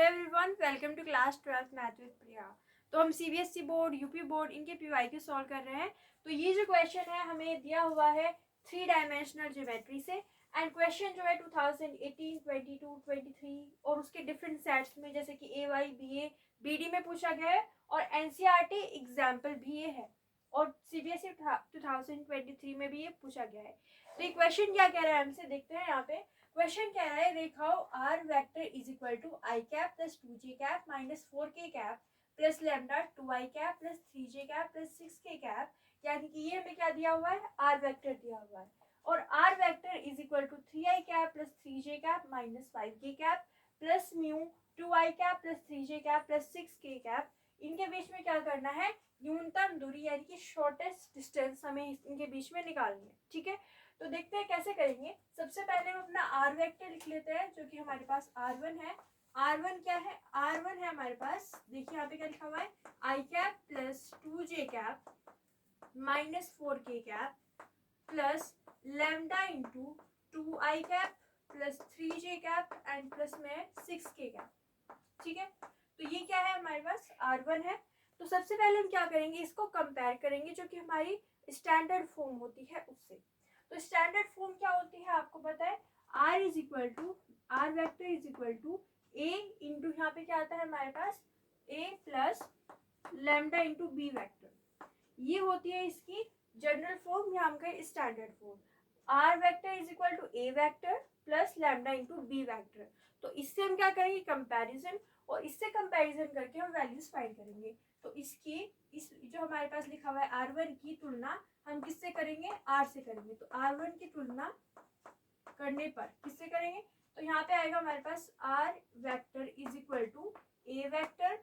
Everyone, welcome to class 12th math with Priya. तो हम CBSE board, UP board, इनके PYQ solve कर रहे हैं। तो ये जो क्वेश्चन है हमें दिया हुआ है 3 डायमेंशनल ज्योमेट्री से। एंड क्वेश्चन जो है 2018, 22, 23 और उसके डिफरेंट सेट्स में, जैसे कि ए वाई, बी ए, बी डी में पूछा गया है और एनसीईआरटी एग्जाम्पल भी ये है और सीबीएसई 2023 में भी ये पूछा गया है। तो ये क्वेश्चन क्या कह रहा है हमसे, देखते हैं। यहाँ पे क्वेश्चन कह रहा है, रेखाओं R vector is equal to I cap plus 2j cap minus 4k cap plus lambda 2i cap plus 3j cap plus 6k cap, यानी कि ये हमें क्या दिया हुआ है, आर वेक्टर दिया हुआ है। और R vector is equal to 3i cap plus 3j cap minus 5k cap plus mu 2i cap plus 3j cap plus 6k cap. इनके बीच में क्या करना है, न्यूनतम दूरी यानी कि शॉर्टेस्ट डिस्टेंस हमें इनके बीच में निकालनी है। ठीक है, तो देखते हैं कैसे करेंगे। सबसे पहले हम अपना आर वेक्टर लिख लेते हैं, जो कि हमारे पास R1 है। R1 क्या है, R1 है हमारे पास, देखिए यहाँ पे क्या लिखा हुआ है, i cap plus 2j cap minus 4k cap plus lambda into 2i cap plus 3j cap and plus में 6k कैप। ठीक है, तो ये क्या है, हमारे पास R1 है। तो सबसे पहले हम क्या करेंगे, इसको कंपेयर करेंगे जो कि हमारी स्टैंडर्ड फॉर्म होती है उससे। तो स्टैंडर्ड फॉर्म क्या होती है आपको पता है, r is equal to, r vector is equal to a into, यहाँ पे क्या आता है हमारे पास, a plus lambda into B vector. ये होती है इसकी जनरल फॉर्म या हम कहें standard form. R vector is equal to A vector plus lambda into B vector. तो इससे हम क्या करेंगे, कंपैरिजन, और इससे कंपैरिजन करके हम वैल्यूज फाइंड करेंगे। तो इसकी इस जो हमारे पास लिखा हुआ है R1 की तुलना हम किससे करेंगे, R से करेंगे। तो R1 की तुलना करने पर किससे करेंगे, तो यहाँ पे आएगा हमारे पास R vector is equal to A vector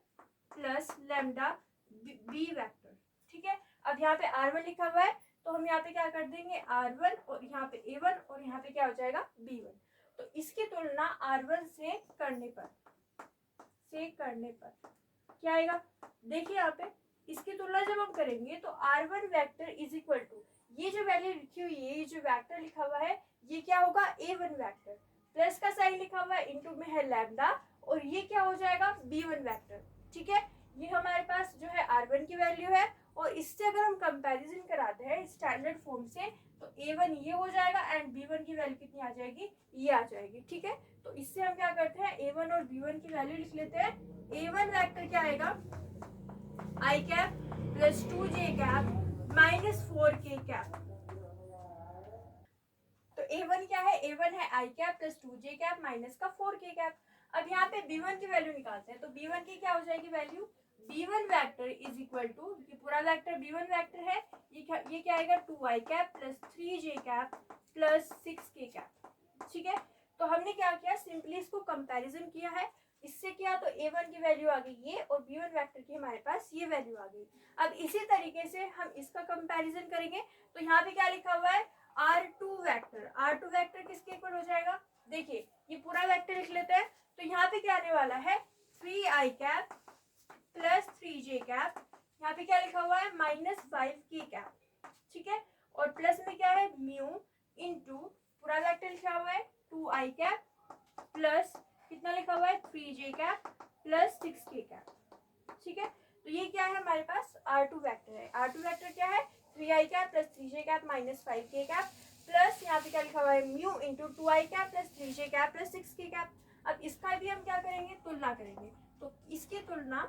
plus lambda B vector. ठीक है, अब यहाँ पे R1 लिखा हुआ है तो हम यहाँ पे क्या कर देंगे, R1 और यहाँ पे A1 और यहाँ पे क्या हो जाएगा, B1। तो इसकी तुलना R1 से करने पर क्या आएगा, देखिए यहाँ पे इसकी तुलना जब हम करेंगे तो R1 vector is equal to, ये जो वैल्यू लिखी हुई है, ये जो वेक्टर लिखा हुआ है, ये क्या होगा, A1 वेक्टर, प्लस का साइन लिखा हुआ है, इनटू में है लैम्डा, और ये क्या हो जाएगा, B1 वेक्टर। ठीक है, ये हमारे पास जो है R1 की वैल्यू है, और इससे अगर हम कंपैरिजन कराते हैं स्टैंडर्ड फॉर्म से, तो A1 ये हो जाएगा एंड B1 की वैल्यू कितनी आ जाएगी, ये आ जाएगी। ठीक है, तो इससे हम क्या करते हैं, A1 और B1 की वैल्यू लिख लेते हैं। A1 वेक्टर क्या आएगा, i cap plus 2j cap minus 4k cap. तो A1 क्या है, A1 है i cap plus 2j cap minus का 4k कैप। अब यहाँ पे B1 की वैल्यू निकालते हैं, तो B1 की क्या हो जाएगी value, B1 vector is equal to, ये पूरा वेक्टर B1 वेक्टर है, ये क्या आएगा, 2i cap plus 3j cap plus 6k cap. ठीक है, तो हमने क्या किया, सिंपली इसको कंपैरिजन किया है, इससे किया तो A1 की वैल्यू आ गई ये, और B1 वेक्टर की हमारे पास ये वैल्यू आ गई। अब इसी तरीके से हम इसका कंपैरिजन करेंगे, तो यहाँ पे क्या लिखा हुआ है, R2 वेक्टर किसके इक्वल हो जाएगा, देखिए ये पूरा वेक्टर लिख लेते हैं। तो यहाँ पे क्या आने वाला है, 3i cap plus 3j cap, यहाँ पे क्या लिखा हुआ है, माइनस 5k कैप। ठीक है, और प्लस में क्या है, म्यू इंटू पूरा वेक्टर लिखा हुआ है 2i कैप प्लस कितना लिखा हुआ है, 3j cap plus 6k cap. ठीक है, तो ये क्या है, हमारे पास R2 वेक्टर है। R2 वेक्टर क्या है, 3i cap plus 3j cap minus 5k cap plus यहाँ पे क्या लिखा हुआ है, mu into 2i cap plus 3j cap plus 6k cap. अब इसका भी हम क्या करेंगे, तुलना करेंगे। तो इसकी तुलना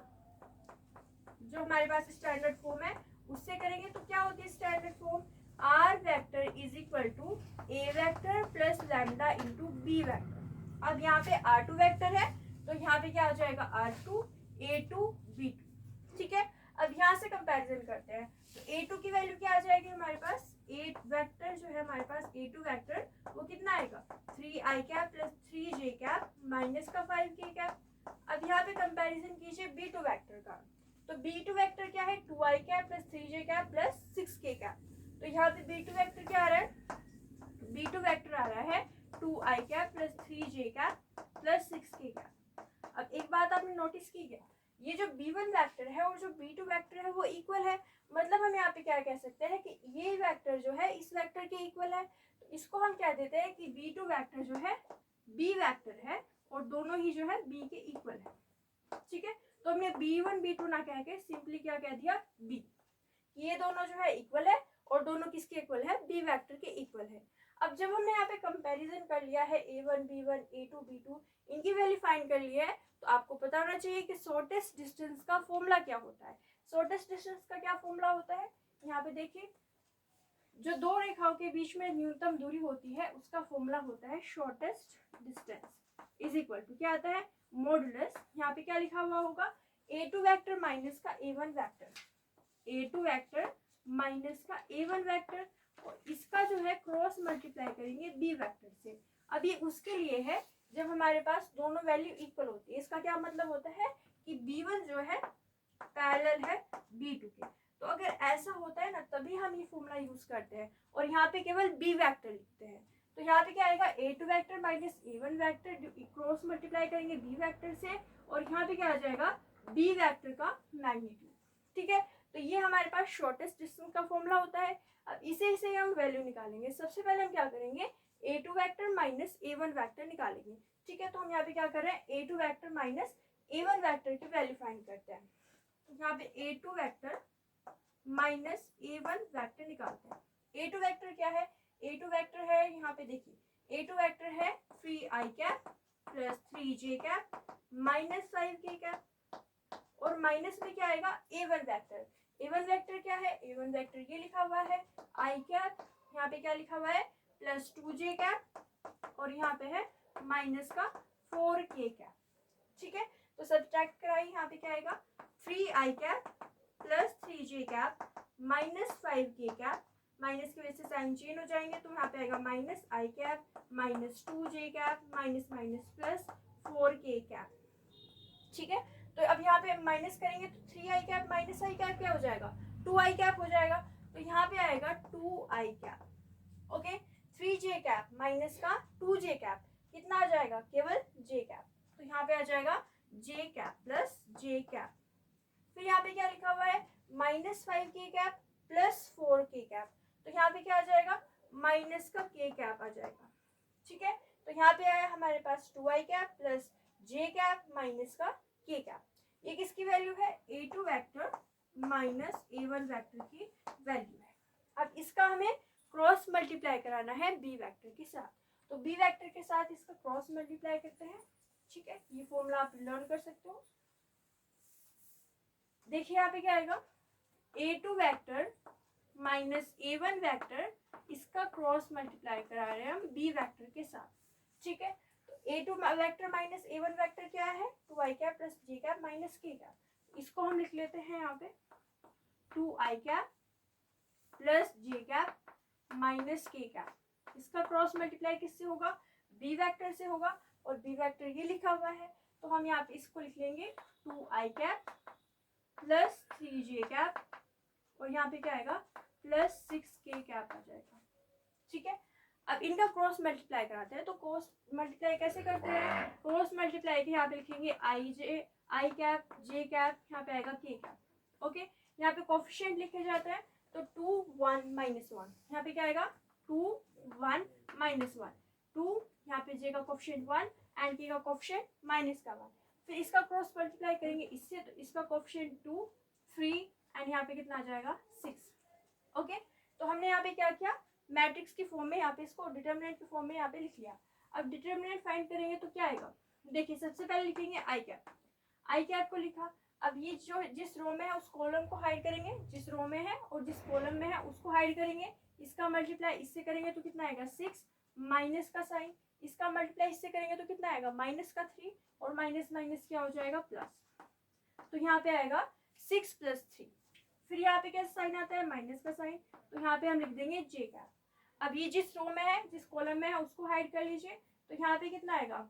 जो हमारे पास स्टैंडर्ड फॉर्म है उससे करेंगे, तो क्या होती है standard form, R vector is equal to A vector plus lambda into B vector. अब यहाँ पे R2 वेक्टर है तो यहाँ पे क्या हो जाएगा, R2 A2 B2। ठीक है, अब यहाँ से कंपैरिजन करते हैं, तो A2 की वैल्यू क्या आ जाएगी हमारे पास, A वेक्टर जो है हमारे पास A2 वेक्टर, वो कितना आएगा, 3i cap plus 3j cap minus का 5k कैप। अब यहाँ पे कंपैरिजन कीजिए B2 वेक्टर का, तो B2 वेक्टर क्या है, 2i cap plus 3j cap plus 6k cap. तो यहाँ पे B2 वेक्टर क्या आ रहा है, B2 वेक्टर आ रहा है 2i cap plus 3j cap plus 6k cap. अब एक बात आपने नोटिस की क्या, ये जो B1 वेक्टर है और जो B2 वेक्टर है वो इक्वल है, मतलब हम यहाँ पे क्या कह सकते हैं कि ये वेक्टर जो है इस वेक्टर के इक्वल है। तो इसको हम कह देते हैं कि B2 वेक्टर जो है B वेक्टर है और दोनों ही जो है b के इक्वल है। ठीक है, तो हमने b1 b2 ना कह के सिंपली क्या कह दिया b, ये दोनों जो है इक्वल है और दोनों किसके इक्वल है, b वेक्टर के इक्वल है। अब जब हमने यहाँ पे कंपैरिजन कर लिया है a1 b1 a2 b2, इनकी वैल्यू फाइंड कर ली है, तो आपको पता होना चाहिए कि शॉर्टेस्ट डिस्टेंस का फॉर्मूला क्या होता है। शॉर्टेस्ट डिस्टेंस का क्या फॉर्मूला होता है, यहाँ पे देखिए जो दो रेखाओं के बीच में न्यूनतम दूरी होती है उसका फॉर्मूला होता है shortest distance is equal to क्या आता है, मॉडुलस, यहाँ पे क्या लिखा हुआ होगा, a2 वेक्टर माइनस का a1 vector, a2 vector minus का a1 वेक्टर, और इसका जो है क्रॉस मल्टीप्लाई करेंगे b वेक्टर से। अब ये उसके लिए है जब हमारे पास दोनों वैल्यू इक्वल होती है। इसका क्या मतलब होता है कि b1 जो है पैरेलल है b2 के। तो अगर ऐसा होता है ना तभी हम ये फॉर्मूला यूज करते हैं और यहाँ पे केवल b वेक्टर लिखते हैं। तो यहाँ पे क्या आएगा, a2 vector minus a1 vector cross multiply करेंगे b वेक्टर से, और यहाँ पे क्या आ जाएगा, b वेक्टर का मैग्नीट्यूड। ठीक है, तो ये हमारे पास शॉर्टेस्ट डिस्टेंस का फॉर्मूला होता है। अब इसे हम वैल्यू निकालेंगे। सबसे पहले हम क्या करेंगे, a2 vector minus a1 vector निकालेंगे। ठीक है, तो हम यहाँ पे क्या कर रहे हैं, a2 vector minus a1 vector की वैल्यू फाइंड करते हैं। तो यहाँ पे a2 vector minus a1 vector निकालते हैं। a2 वेक्टर क्या है, a2 वेक्टर है, यहाँ पे देखिए a2 वेक्टर है 3i cap plus 3j cap minus 5k cap, और माइनस में क्या आएगा, a1 वेक्टर। a1 वेक्टर क्या है, a1 वेक्टर ये लिखा हुआ है i कैप, यहाँ पे क्या लिखा हुआ है प्लस 2j कैप, और यहाँ पे है माइनस का 4k कैप। ठीक है, तो सब्ट्रैक्ट कराइए, यहाँ पे क्या आएगा 3i cap plus 3j cap minus 5k cap, minus की वजह से साइन चेंज हो जाएंगे, तो यहाँ पे आएगा minus i cap minus 2j cap minus minus plus 4k cap. ठीक है, तो अब यहाँ पे माइनस करेंगे तो 3i cap minus i cap क्या हो जाएगा, 2i कैप हो जाएगा, तो यहाँ पे आएगा 2i cap. Okay, 3j cap minus का 2j कैप कितना आ जाएगा, केवल j कैप, तो यहाँ पे आ जाएगा j cap plus j cap. फिर यहाँ पे क्या लिखा हुआ है, minus 5k cap plus 4k cap, तो यहाँ पे क्या आ जाएगा, माइनस का k कैप आ जाएगा। ठीक है, तो यहाँ पे आया हमारे पास 2i cap plus j cap minus का k कैप। ये किसकी वैल्यू है, a2 vector minus a1 vector की वैल्यू है। अब इसका हमें क्रॉस मल्टीप्लाई कराना है b वेक्टर के साथ, तो b वेक्टर के साथ इसका क्रॉस मल्टीप्लाई करते हैं। ठीक है, ये फॉर्मूला आप लर्न कर सकते हो। देखिए यहाँ पे क्या आएगा, a2 vector minus a1 vector, इसका क्रॉस मल्टीप्लाई करा रहे हैं हम b वेक्टर के साथ। ठीक है, तो a2 vector minus a1 vector क्या है, 2i cap plus j cap minus k cap, इसको हम लिख लेते हैं यहाँ पे 2i cap plus j cap minus k cap. इसका क्रॉस मल्टीप्लाई किससे होगा, b वेक्टर से होगा, और b वेक्टर ये लिखा हुआ है, तो हम यहाँ पे इसको लिख लेंगे 2i cap plus 3j cap, और यहाँ पे क्या आएगा प्लस 6k कैप आ जाएगा। ठीक है, अब इनका क्रॉस मल्टीप्लाई कराते हैं। तो क्रॉस मल्टीप्लाई कैसे करते हैं, क्रॉस मल्टीप्लाई के यहाँ पे लिखेंगे i कैप j कैप, यहाँ पे आएगा k कैप। ओके, यहाँ पे कोफिशिएंट लिखे जाते हैं, तो 2 1 माइनस 1, यहाँ पे क्या आएगा 2 1 माइनस 1, 2 यहाँ पे j का कोफिशिएंट 1 एंड k का कोफिशिएंट माइनस का 1। फिर इसका क्रॉस मल्टीप्लाई करेंगे इससे, तो इसका कोफिशिएंट 2 3 एंड यहाँ पे कितना आ जाएगा 6। ओके, तो हमने यहाँ पे क्या किया, मैट्रिक्स की फॉर्म में यहाँ पे इसको डिटरमिनेंट की फॉर्म में यहाँ पे लिख लिया। अब डिटरमिनेंट फाइंड करेंगे तो क्या आएगा, देखिए सबसे पहले लिखेंगे आई कैप को लिखा। अब ये जो जिस रो में है उस कॉलम को हाइड करेंगे, जिस रो में है और जिस कॉलम में है उसको हाइड करेंगे। इसका मल्टीप्लाई इससे करेंगे तो कितना आएगा 6 माइनस का साइन, इसका मल्टीप्लाई इससे करेंगे तो कितना आएगा माइनस का 3, और माइनस माइनस क्या हो जाएगा प्लस, तो यहाँ पे आएगा 6 प्लस 3। फिर यहाँ पे क्या साइन आता है, माइनस का साइन, तो यहाँ पे हम लिख देंगे j कैप। अब ये जिस रो में है जिस कॉलम में है उसको हाइड कर लीजिए, तो यहाँ पे कितना आएगा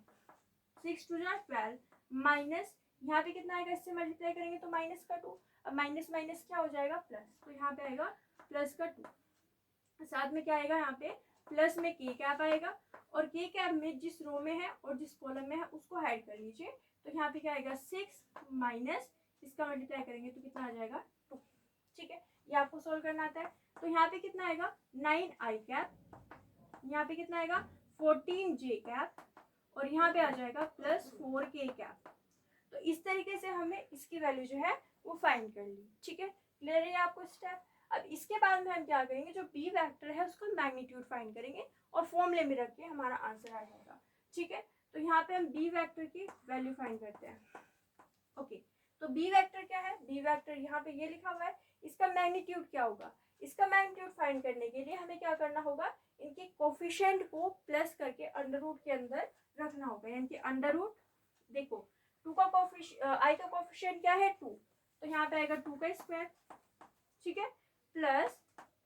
6 2 12 माइनस, यहाँ पे कितना आएगा, इससे मल्टीप्लाई करेंगे तो माइनस का 2, अब माइनस माइनस क्या हो जाएगा प्लस, तो यहाँ पे आएगा प्लस का 2, साथ में क्या आएगा यहाँ पे प्लस में k कैप आएगा, और k कैप में जिस रो में है और जिस कॉलम में है उसको हाइड कर लीजिए, तो यहाँ पे क्या आएगा 6 माइनस, इसका मल्टीप्लाई करेंगे तो कितना आ जाएगा 2। ठीक है, ये आपको सोल्व करना आता है। तो यहाँ पे कितना आएगा 9i कैप, यहाँ पे कितना आएगा 14j कैप, और यहाँ पे आ जाएगा +4k। तो इस तरीके से हमने इसकी वैल्यू जो है वो फाइंड कर ली। ठीक है, क्लियर है आपको स्टेप। अब इसके बाद में हम क्या करेंगे, जो बी वेक्टर है उसका मैग्नीट्यूड फाइंड करेंगे और फॉर्मूले में रख के हमारा आंसर आ जाएगा। ठीक है, तो यहाँ पे हम बी वेक्टर की वैल्यू फाइंड करते हैं। ओके, तो बी वेक्टर क्या है, बी वेक्टर यहाँ पे ये लिखा हुआ है, इसका मैग्नीट्यूड क्या होगा। इसका मैग्नीट्यूड फाइंड करने के लिए हमें क्या करना होगा, इनके कोफिशिएंट को प्लस करके अंडर रूट के अंदर रखना होगा। यानी कि अंडर रूट, देखो टू का आई का कोफिशिएंट क्या है 2, तो यहाँ पे आएगा 2 का स्क्वायर। ठीक है, प्लस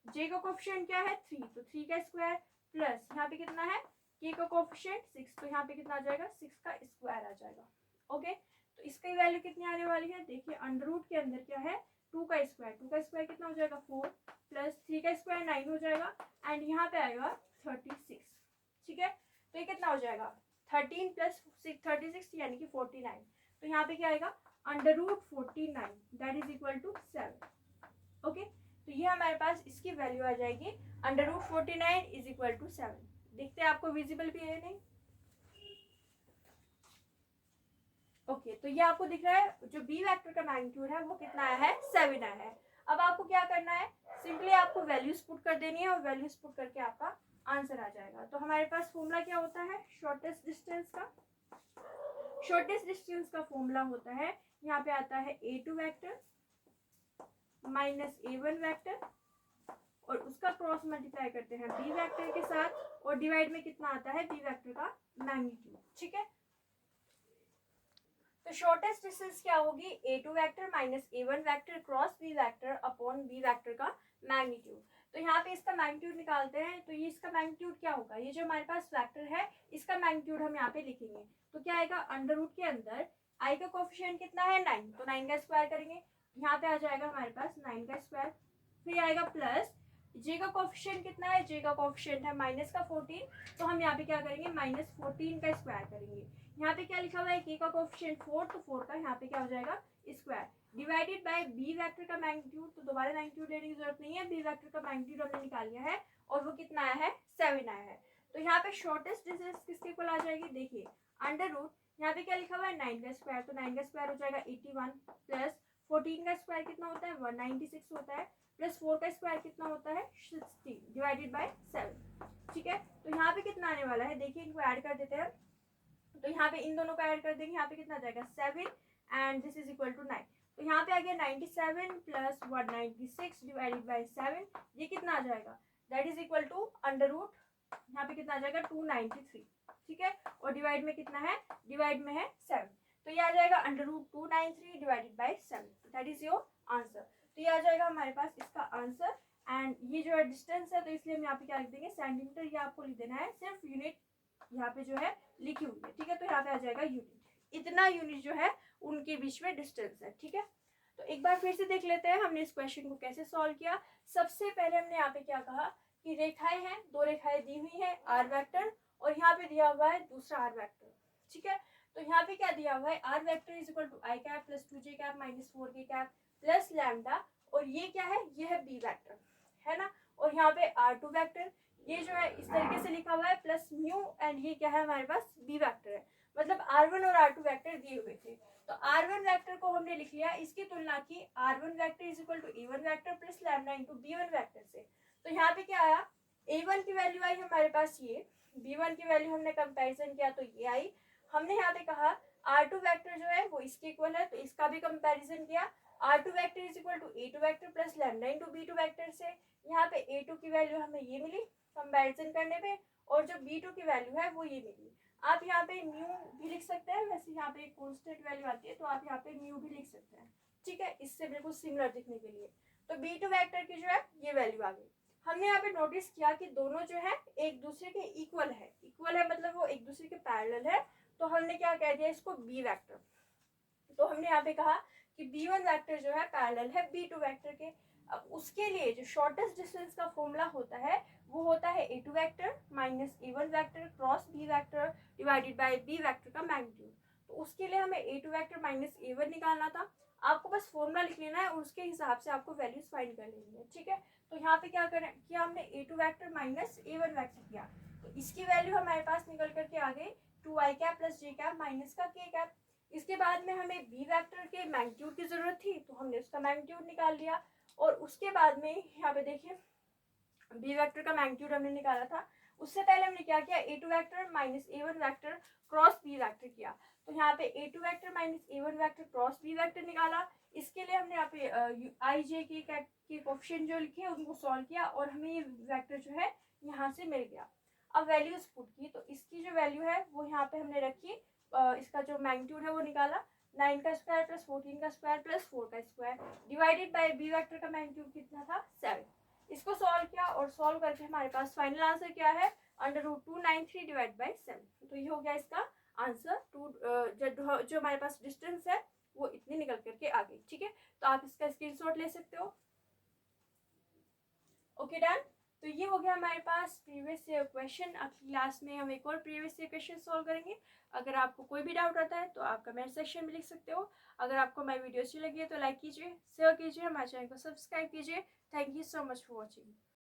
जे का कोफिशिएंट क्या है 3, तो 3 का स्क्वायर, प्लस यहाँ पे कितना है के का कोफिशिएंट 6, तो यहाँ पे कितना आ जाएगा 6 का स्क्वायर आ जाएगा। ओके, तो इसकी वैल्यू कितनी आने वाली है, देखिए अंडर रूट के अंदर क्या है 2 का स्क्वायर, 2 का स्क्वायर कितना हो जाएगा 4, प्लस 3 का स्क्वायर 9 हो जाएगा, एंड यहाँ पे आएगा 36। ठीक है, तो ये कितना हो जाएगा 13 प्लस 36 यानी कि 49। तो यहाँ पे क्या आएगा under root 49 that is equal to 7। Okay, तो ये हमारे पास इसकी वैल्यू आ जाएगी under root 49 is equal to 7। देखते हैं आपको विजिबल भी है नहीं। ओके, तो ये आपको दिख रहा है, जो बी वेक्टर का मैग्नीट्यूड है वो कितना आया है 7 आया है। अब आपको क्या करना है, सिंपली आपको वैल्यूज पुट कर देनी है और वैल्यूज पुट करके आपका आंसर आ जाएगा। तो हमारे पास फॉर्मूला क्या होता है, शॉर्टेस्ट डिस्टेंस का, शॉर्टेस्ट डिस्टेंस का फॉर्मूला होता है, यहाँ पे आता है a2 vector minus a1 vector और उसका क्रॉस मल्टीप्लाई करते हैं बी वेक्टर के साथ और डिवाइड में कितना आता है बी वेक्टर का मैग्नीट्यूड। ठीक है, तो शॉर्टेस्ट डिस्टेंस क्या होगी, a2 vector minus a1 vector cross b vector upon b vector का मैग्नीट्यूड। तो यहाँ पे इसका मैग्नीट्यूड निकालते हैं, तो ये इसका मैग्नीट्यूड क्या होगा, ये जो हमारे पास वेक्टर है इसका मैग्नीट्यूड हम यहाँ पे लिखेंगे। तो क्या आएगा, अंडर रूट के अंदर i का कोफिशिएंट कितना है 9, तो 9 का स्क्वायर करेंगे, यहाँ पे आ जाएगा हमारे पास 9 का स्क्वायर, फिर आएगा प्लस j का कोफिशिएंट कितना है, j का कोफिशिएंट है माइनस का 14, तो हम यहाँ पे क्या करेंगे माइनस 14 का स्क्वायर करेंगे। यहाँ पे क्या लिखा हुआ है, k का कोफिशिएंट 4, तो 4 का यहाँ पे क्या हो जाएगा square, divided by b vector का मैग्नीट्यूड। तो दोबारा मैग्नीट्यूड लेने की जरूरत नहीं है, b वेक्टर का मैग्नीट्यूड हमने निकाल लिया है और वो कितना आया है 7 आया है। तो यहाँ पे शॉर्टेस्ट डिस्टेंस किसके इक्वल आ जाएगी, देखिए अंडर रूट, यहाँ पे क्या लिखा हुआ है 9 का स्क्वायर, तो 9 का स्क्वायर हो जाएगा 81, प्लस 14 का स्क्वायर कितना होता है 196 होता है, प्लस 4 का स्क्वायर कितना होता है 60 डिवाइडेड बाय 7। ठीक है, तो यहाँ पे कितना आने वाला है, देखिए इनको ऐड कर देते हैं, तो यहाँ पे इन दोनों का ऐड कर देंगे, यहाँ पे कितना आ जाएगा 7 and this is equal to 9। तो यहाँ पे आ गया 97 प्लस 196 डिवाइडेड बाय 7, ये कितना आ जाएगा that is equal to under root, यहाँ पे कितना आ जाएगा 293। ठीक है, और डिवाइड में कितना है, डिवाइड में है 7, तो ये आ जाएगा under root 293 divided by 7, that is your answer. तो ये आ जाएगा हमारे पास इसका आंसर। एंड ये जो है डिस्टेंस है, तो इसलिए हम यहाँ पे क्या लिख देंगे सेंटीमीटर, ये आपको लिख देना है सिर्फ यूनिट यहाँ पे जो है लिखी हुई है। ठीक है, तो यहाँ पे आ जाएगा यूनिट, इतना यूनिट जो है उनके बीच में डिस्टेंस है। ठीक है, तो एक बार फिर से देख लेते हैं हमने इस क्वेश्चन को कैसे सॉल्व किया। सबसे पहले हमने यहाँ पे क्या कहा कि रेखाएं हैं, दो रेखाएं दी हुई है आर वेक्टर और यहाँ पे दिया हुआ है दूसरा आर वेक्टर। ठीक है, तो यहाँ पे क्या दिया हुआ है, R vector is equal to I cap plus 2j cap minus 4k cap plus lambda, और ये क्या है, ये है बी वेक्टर है ना, और यहाँ पे r2 वेक्टर, ये जो है इस तरीके से लिखा हुआ है प्लस म्यू, एंड ये क्या है हमारे पास बी वेक्टर है, मतलब r1 और r2 वेक्टर दिए हुए थे। तो r1 वेक्टर को हमने लिख लिया, इसकी तुलना की r1 vector is equal to a1 vector plus lambda into b1 vector से। तो यहाँ पे क्या आया, a1 की वैल्यू आई हमारे पास ये, b1 की वैल्यू हमने कंपैरिजन किया तो ये आई। हमने यहाँ पे कहा r2 वेक्टर जो है वो इसके इक्वल है, तो इसका भी कंपैरिजन किया, r2 vector is equal to a2 vector plus lambda into b2 vector से। यहाँ पे a2 की वैल्यू हमें ये मिली कंपैरिजन करने पे, और जो b2 की वैल्यू है वो ये मिली। आप यहाँ पे म्यू भी लिख सकते हैं, वैसे यहाँ पे एक कांस्टेंट वैल्यू आती है तो आप यहाँ पे म्यू भी लिख सकते हैं। ठीक है, इससे बिल्कुल सिमिलर दिखने के लिए। तो b2 वेक्टर की जो है ये वैल्यू आ गई। हमने यहाँ पे नोटिस किया कि दोनों जो है एक दूसरे के इक्वल है, इक्वल है मतलब वो एक दूसरे के पैरेलल है, तो हमने क्या कह दिया इसको बी वेक्टर। तो हमने यहाँ पे कहा कि b1 वेक्टर जो है पैरेलल है b2 वेक्टर के। अब उसके लिए जो शॉर्टेस्ट डिस्टेंस का फॉर्मूला होता है वो होता है a2 vector minus a1 vector cross b vector divided by b vector का मैग्नीट्यूड। तो उसके लिए हमें a2 वेक्टर माइनस a1 निकालना था, आपको बस फॉर्मूला लिख लेना है और उसके हिसाब से आपको वैल्यूज फाइंड कर लेनी है। ठीक है, तो यहाँ पे क्या करें किया हमने a2 vector minus a1 vector किया, तो इसकी वैल्यू हमारे पास निकल करके आ गई 2i cap plus j cap minus का k कैप। इसके बाद में हमें b वेक्टर के मैग्नीट्यूड की ज़रूरत थी, तो हमने उसका मैग्नीट्यूड निकाल लिया। और उसके बाद में यहाँ पे देखिए b वेक्टर का मैग्नीट्यूड हमने निकाला था। उससे पहले हमने क्या किया, a2 vector minus a1 vector cross b vector किया। तो यहाँ पे a2 vector minus a1 vector cross b vector निकाला। इसके लिए हमने यहाँ पे i j के कोएफिशिएंट जो लिखे उनको सॉल्व किया और हमें ये वेक्टर जो है यहाँ से मिल गया। अब वैल्यूज पुट की, तो इसकी जो वैल्यू है वो यहाँ पे हमने रखी। इसका जो मैग्नीट्यूड है वो निकाला 9 का स्क्वायर प्लस 14 का स्क्वायर प्लस 4 का square divided by b vector का मैग्नीट्यूड कितना था 7। इसको सॉल्व किया और सॉल्व करके हमारे पास फाइनल आंसर क्या है, √293 डिवाइड बाय 7। तो ये हो गया इसका आंसर। जो हमारे पास डिस्टेंस है वो इतनी निकल करके आ गई। ठीक है, तो आप इसका स्क्रीनशॉट ले सकते हो। Okay done. तो ये हो गया हमारे पास प्रीवियस ईयर क्वेश्चन। अगली क्लास में हम एक और प्रीवियस ईयर क्वेश्चन सॉल्व करेंगे। अगर आपको कोई भी डाउट आता है तो आप कमेंट सेक्शन में लिख सकते हो। अगर आपको हमारी वीडियो अच्छी लगी है तो लाइक कीजिए, शेयर कीजिए, हमारे चैनल को सब्सक्राइब कीजिए। Thank you so much for watching.